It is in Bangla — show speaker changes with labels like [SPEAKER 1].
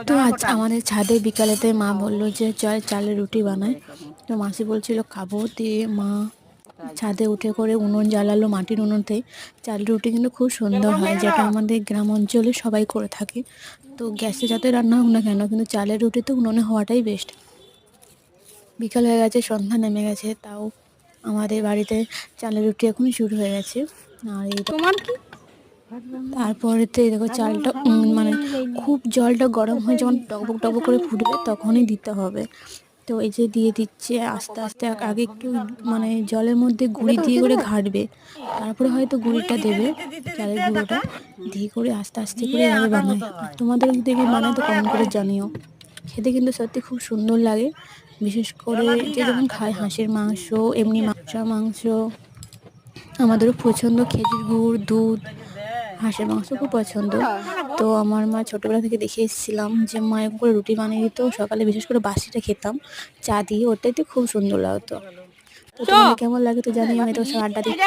[SPEAKER 1] তো আজ আমাদের ছাদে বিকালেতে মা বললো যে চল চালের রুটি বানাই। তো মাসি বলছিল খাবো, দিয়ে মা ছাদে উঠে করে উনুন জ্বালালো, মাটির উনুনতে। চালের রুটি কিন্তু খুব সুন্দর হয়, যেটা আমাদের গ্রাম অঞ্চলে সবাই করে থাকে। তো গ্যাসে যাতে রান্না হোক না কেন, কিন্তু চালের রুটি তো উনুনে হওয়াটাই বেস্ট। বিকাল হয়ে গেছে, সন্ধ্যা নেমে গেছে, তাও আমাদের বাড়িতে চালের রুটি এখনই শুরু হয়ে গেছে। আর এই
[SPEAKER 2] তোমার কি
[SPEAKER 1] তারপরেতে দেখো চালটা মানে খুব জলটা গরম হয়ে যখন টকবক টকবক করে ফুটবে তখনই দিতে হবে। তো এই যে দিয়ে দিচ্ছে আস্তে আস্তে, আগে একটু মানে জলের মধ্যে গুঁড়ি দিয়ে করে ঘাটবে, তারপরে হয়তো গুঁড়িটা দেবে, চালের গুঁড়োটা দিয়ে করে আস্তে আস্তে করে এভাবে বানায়। আর তোমাদের দেখে বানায় তো কমেন্ট করে জানিও। খেতে কিন্তু সত্যি খুব সুন্দর লাগে, বিশেষ করে যে যেমন খায় হাঁসের মাংস, এমনি মাংস আমাদেরও পছন্দ, খেজুর গুড় দুধ, হাঁসের মাংস খুব পছন্দ। তো আমার মা ছোটোবেলা থেকে দেখে এসেছিলাম যে মা এরকম করে রুটি বানিয়ে দিত সকালে, বিশেষ করে বাসিটা খেতাম চা দিয়ে, ওটাইতে খুব সুন্দর লাগতো। তো তোমাদের কেমন লাগে তো জানিও, আমি তো সব আড্ডা দিচ্ছি।